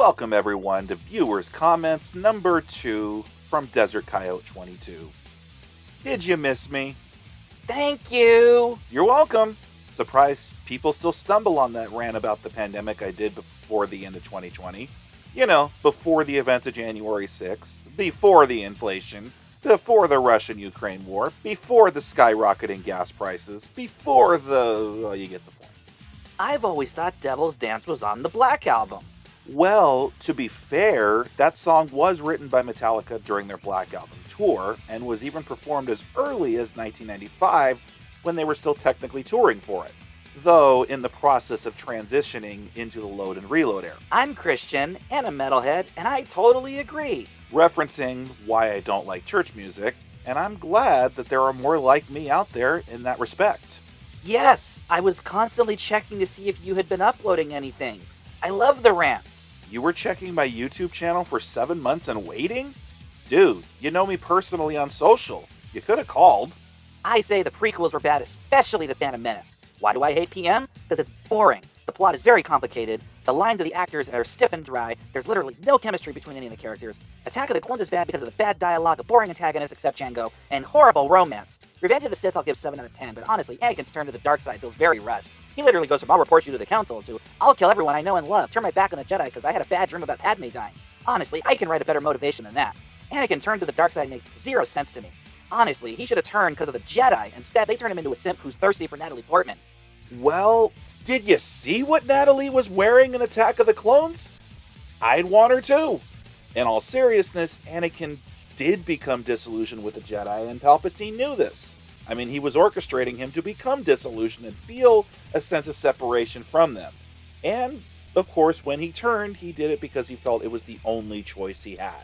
Welcome everyone to Viewers Comments number 2 from Desert Coyote 22. Did you miss me? Thank you! You're welcome! Surprised people still stumble on that rant about the pandemic I did before the end of 2020. You know, before the events of January 6th, before the inflation, before the Russian-Ukraine war, before the skyrocketing gas prices, before well, you get the point. I've always thought Devil's Dance was on the Black Album. Well, to be fair, that song was written by Metallica during their Black Album tour, and was even performed as early as 1995 when they were still technically touring for it, though in the process of transitioning into the Load and Reload era. I'm Christian and a metalhead, and I totally agree. Referencing why I don't like church music, and I'm glad that there are more like me out there in that respect. Yes, I was constantly checking to see if you had been uploading anything. I love the rants. You were checking my YouTube channel for 7 months and waiting? Dude, you know me personally on social. You could have called. I say the prequels were bad, especially The Phantom Menace. Why do I hate PM? Because it's boring. The plot is very complicated. The lines of the actors are stiff and dry. There's literally no chemistry between any of the characters. Attack of the Clones is bad because of the bad dialogue, a boring antagonist except Jango, and horrible romance. Revenge of the Sith I'll give 7 out of 10, but honestly, Anakin's turn to the dark side feels very rushed. He literally goes from I'll report you to the council to I'll kill everyone I know and love, turn my back on the Jedi because I had a bad dream about Padme dying. Honestly, I can write a better motivation than that. Anakin turn to the dark side makes zero sense to me. Honestly, he should have turned because of the Jedi. Instead, they turned him into a simp who's thirsty for Natalie Portman. Well, did you see what Natalie was wearing in Attack of the Clones? I'd want her too. In all seriousness, Anakin did become disillusioned with the Jedi, and Palpatine knew this. I mean, he was orchestrating him to become disillusioned and feel a sense of separation from them. And, of course, when he turned, he did it because he felt it was the only choice he had.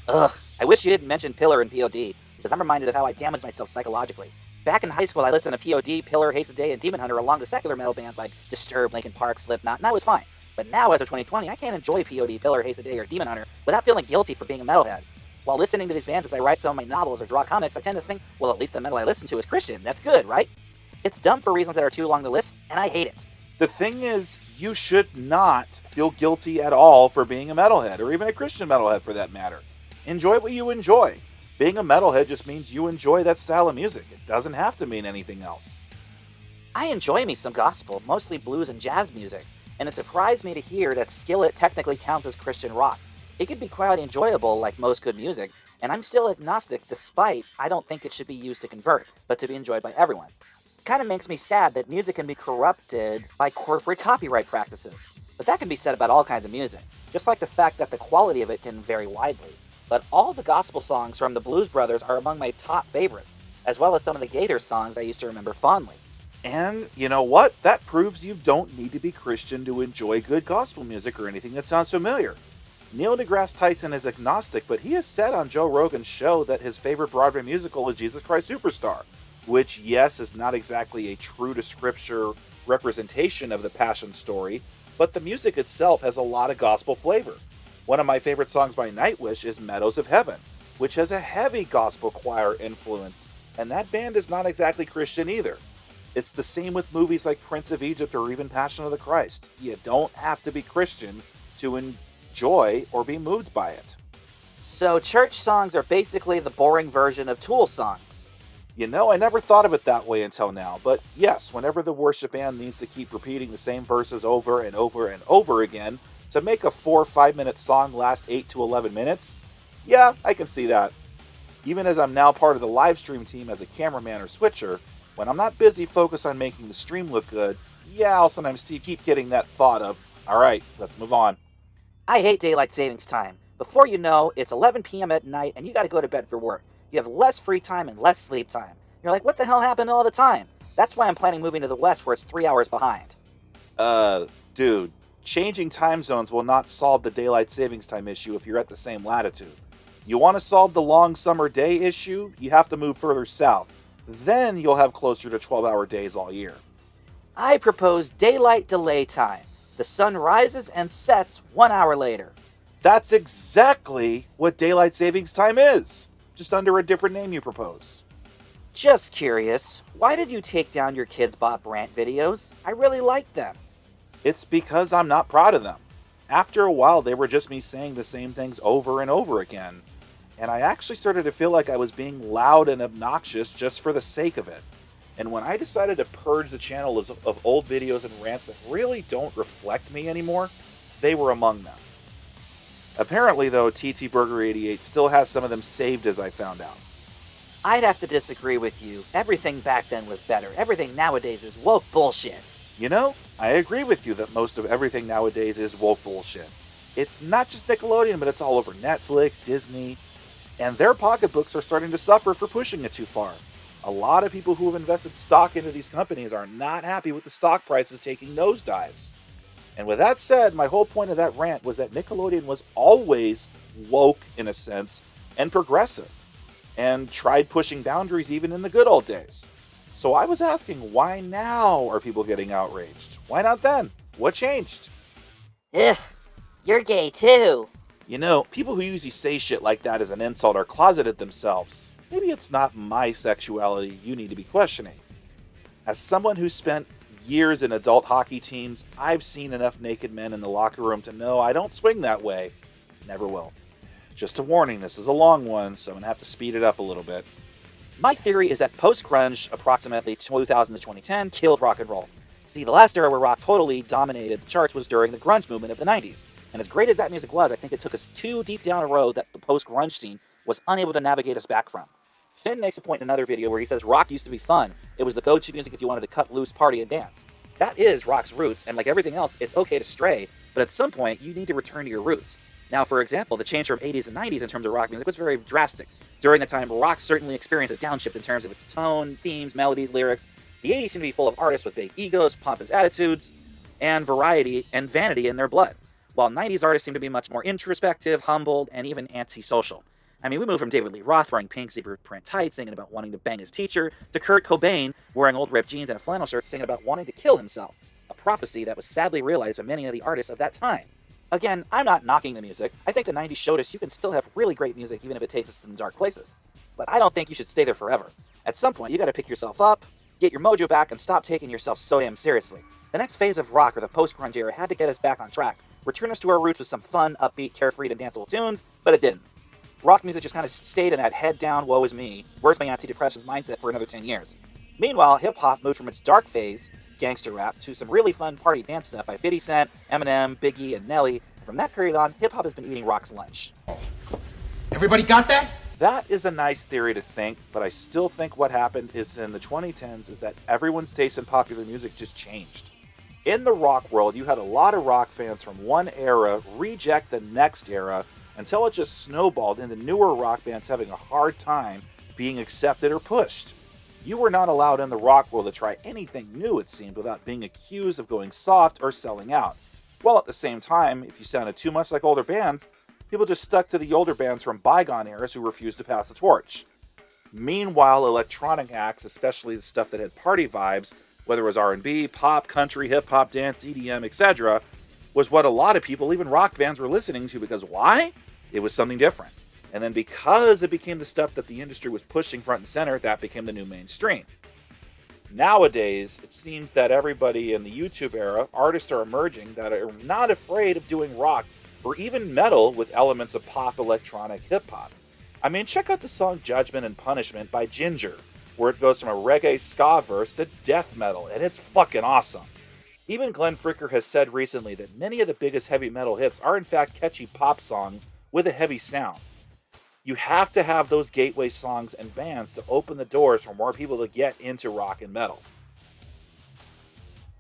Ugh, I wish you didn't mention Pillar and POD, because I'm reminded of how I damaged myself psychologically. Back in high school, I listened to POD, Pillar, Haste of Day, and Demon Hunter along with secular metal bands like Disturbed, Linkin Park, Slipknot, and I was fine. But now, as of 2020, I can't enjoy POD, Pillar, Haste of Day, or Demon Hunter without feeling guilty for being a metalhead. While listening to these bands as I write some of my novels or draw comics, I tend to think, well, at least the metal I listen to is Christian. That's good, right? It's dumb for reasons that are too long to list, and I hate it. The thing is, you should not feel guilty at all for being a metalhead, or even a Christian metalhead for that matter. Enjoy what you enjoy. Being a metalhead just means you enjoy that style of music. It doesn't have to mean anything else. I enjoy me some gospel, mostly blues and jazz music, and it surprised me to hear that Skillet technically counts as Christian rock. It can be quite enjoyable like most good music, and I'm still agnostic despite I don't think it should be used to convert, but to be enjoyed by everyone. It kind of makes me sad that music can be corrupted by corporate copyright practices, but that can be said about all kinds of music, just like the fact that the quality of it can vary widely. But all the gospel songs from the Blues Brothers are among my top favorites, as well as some of the Gaither songs I used to remember fondly. And you know what? That proves you don't need to be Christian to enjoy good gospel music or anything that sounds familiar. Neil deGrasse Tyson is agnostic, but he has said on Joe Rogan's show that his favorite Broadway musical is Jesus Christ Superstar, which, yes, is not exactly a true to scripture representation of the Passion story, but the music itself has a lot of gospel flavor. One of my favorite songs by Nightwish is Meadows of Heaven, which has a heavy gospel choir influence, and that band is not exactly Christian either. It's the same with movies like Prince of Egypt or even Passion of the Christ. You don't have to be Christian to enjoy or be moved by it. So church songs are basically the boring version of Tool songs. You know, I never thought of it that way until now, but yes, whenever the worship band needs to keep repeating the same verses over and over and over again to make a 4 or 5 minute song last 8 to 11 minutes, yeah, I can see that. Even as I'm now part of the live stream team as a cameraman or switcher, when I'm not busy focused on making the stream look good, yeah, I'll sometimes keep getting that thought of, alright, let's move on. I hate daylight savings time. Before you know, it's 11 p.m. at night and you gotta go to bed for work. You have less free time and less sleep time. You're like, what the hell happened all the time? That's why I'm planning moving to the west where it's 3 hours behind. Dude, changing time zones will not solve the daylight savings time issue if you're at the same latitude. You want to solve the long summer day issue, you have to move further south. Then you'll have closer to 12-hour days all year. I propose daylight delay time. The sun rises and sets 1 hour later. That's exactly what daylight savings time is. Just under a different name you propose. Just curious, why did you take down your Kids Bop rant videos? I really liked them. It's because I'm not proud of them. After a while, they were just me saying the same things over and over again, and I actually started to feel like I was being loud and obnoxious just for the sake of it. And when I decided to purge the channel of old videos and rants that really don't reflect me anymore, they were among them. Apparently, though, TT Burger 88 still has some of them saved, as I found out. I'd have to disagree with you. Everything back then was better. Everything nowadays is woke bullshit. You know, I agree with you that most of everything nowadays is woke bullshit. It's not just Nickelodeon, but it's all over Netflix, Disney, and their pocketbooks are starting to suffer for pushing it too far. A lot of people who have invested stock into these companies are not happy with the stock prices taking nosedives. And with that said, my whole point of that rant was that Nickelodeon was always woke, in a sense, and progressive, and tried pushing boundaries even in the good old days. So I was asking, why now are people getting outraged? Why not then? What changed? Ugh, you're gay too. You know, people who usually say shit like that as an insult are closeted themselves. Maybe it's not my sexuality you need to be questioning. As someone who spent years in adult hockey teams, I've seen enough naked men in the locker room to know I don't swing that way. Never will. Just a warning, this is a long one, so I'm going to have to speed it up a little bit. My theory is that post-grunge, approximately 2000 to 2010, killed rock and roll. See, the last era where rock totally dominated the charts was during the grunge movement of the 90s. And as great as that music was, I think it took us too deep down a road that the post-grunge scene was unable to navigate us back from. Finn makes a point in another video where he says rock used to be fun. It was the go-to music if you wanted to cut loose, party, and dance. That is rock's roots, and like everything else, it's okay to stray, but at some point, you need to return to your roots. Now, for example, the change from 80s and 90s in terms of rock music was very drastic. During the time, rock certainly experienced a downshift in terms of its tone, themes, melodies, lyrics. The 80s seemed to be full of artists with big egos, pompous attitudes, and variety and vanity in their blood, while 90s artists seem to be much more introspective, humbled, and even antisocial. I mean, we moved from David Lee Roth wearing pink zebra print tights, singing about wanting to bang his teacher, to Kurt Cobain wearing old ripped jeans and a flannel shirt, singing about wanting to kill himself, a prophecy that was sadly realized by many of the artists of that time. Again, I'm not knocking the music. I think the 90s showed us you can still have really great music even if it takes us in dark places. But I don't think you should stay there forever. At some point, you gotta pick yourself up, get your mojo back, and stop taking yourself so damn seriously. The next phase of rock, or the post-grunge era, had to get us back on track, return us to our roots with some fun, upbeat, carefree, and danceable tunes, but it didn't. Rock music just kind of stayed in that head down, woe is me, where's my anti-depressant mindset for another 10 years. Meanwhile, hip-hop moved from its dark phase, gangster rap, to some really fun party dance stuff by 50 Cent, Eminem, Biggie, and Nelly. From that period on, hip-hop has been eating rock's lunch. Everybody got that? That is a nice theory to think, but I still think what happened is in the 2010s is that everyone's taste in popular music just changed. In the rock world, you had a lot of rock fans from one era reject the next era until it just snowballed into newer rock bands having a hard time being accepted or pushed. You were not allowed in the rock world to try anything new, it seemed, without being accused of going soft or selling out. While at the same time, if you sounded too much like older bands, people just stuck to the older bands from bygone eras who refused to pass the torch. Meanwhile, electronic acts, especially the stuff that had party vibes, whether it was R&B, pop, country, hip-hop, dance, EDM, etc., was what a lot of people, even rock fans, were listening to because why? It was something different. And then because it became the stuff that the industry was pushing front and center, that became the new mainstream. Nowadays, it seems that everybody in the YouTube era, artists are emerging that are not afraid of doing rock or even metal with elements of pop, electronic, hip-hop. I mean, check out the song Judgment and Punishment by Ginger, where it goes from a reggae ska verse to death metal, and it's fucking awesome. Even Glenn Fricker has said recently that many of the biggest heavy metal hits are in fact catchy pop songs with a heavy sound. You have to have those gateway songs and bands to open the doors for more people to get into rock and metal.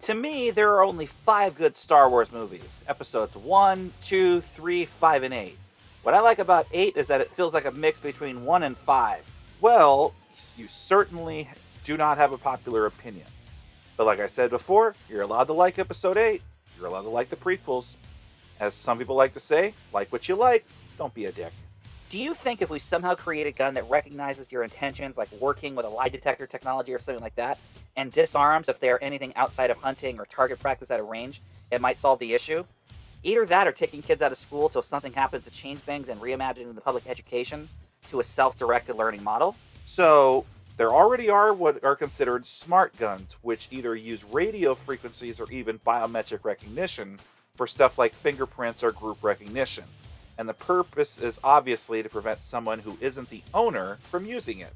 To me, there are only 5 good Star Wars movies. Episodes 1, 2, 3, 5, and 8. What I like about 8 is that it feels like a mix between 1 and 5. Well, you certainly do not have a popular opinion. But like I said before, you're allowed to like Episode 8. You're allowed to like the prequels. As some people like to say, like what you like, don't be a dick. Do you think if we somehow create a gun that recognizes your intentions, like working with a lie detector technology or something like that, and disarms if they are anything outside of hunting or target practice at a range, it might solve the issue? Either that or taking kids out of school till something happens to change things and reimagining the public education to a self-directed learning model? So, there already are what are considered smart guns, which either use radio frequencies or even biometric recognition for stuff like fingerprints or group recognition, and the purpose is obviously to prevent someone who isn't the owner from using it.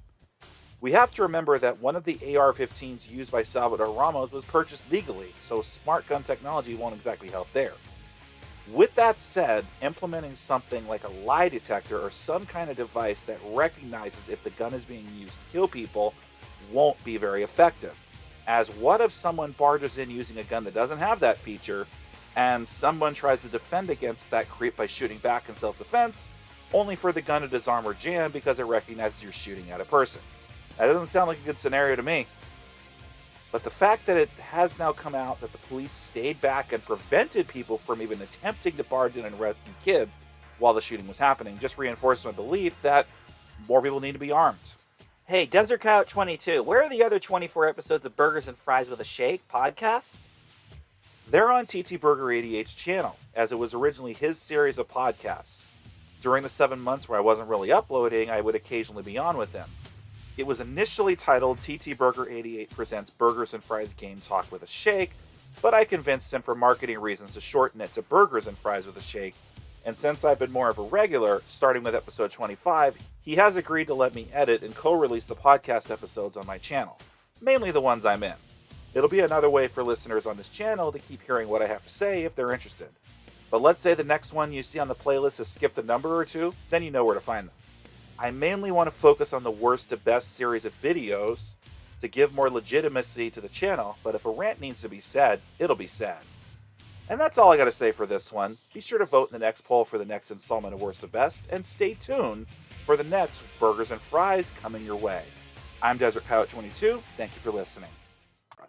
We have to remember that one of the AR-15s used by Salvador Ramos was purchased legally, so smart gun technology won't exactly help there. With that said, implementing something like a lie detector or some kind of device that recognizes if the gun is being used to kill people won't be very effective. As what if someone barges in using a gun that doesn't have that feature, and someone tries to defend against that creep by shooting back in self-defense, only for the gun to disarm or jam because it recognizes you're shooting at a person? That doesn't sound like a good scenario to me. But the fact that it has now come out that the police stayed back and prevented people from even attempting to barge in and rescue kids while the shooting was happening just reinforced my belief that more people need to be armed. Hey, Desert Coyote 22, where are the other 24 episodes of Burgers and Fries with a Shake podcast? They're on TT Burger 88's channel, as it was originally his series of podcasts. During the 7 months where I wasn't really uploading, I would occasionally be on with him. It was initially titled TT Burger 88 Presents Burgers and Fries Game Talk with a Shake, but I convinced him for marketing reasons to shorten it to Burgers and Fries with a Shake, and since I've been more of a regular, starting with episode 25, he has agreed to let me edit and co-release the podcast episodes on my channel, mainly the ones I'm in. It'll be another way for listeners on this channel to keep hearing what I have to say if they're interested. But let's say the next one you see on the playlist has skipped a number or two, then you know where to find them. I mainly want to focus on the worst to best series of videos to give more legitimacy to the channel, but if a rant needs to be said, it'll be said. And that's all I got to say for this one. Be sure to vote in the next poll for the next installment of Worst to Best, and stay tuned for the next Burgers and Fries coming your way. I'm Desert Coyote 22. Thank you for listening.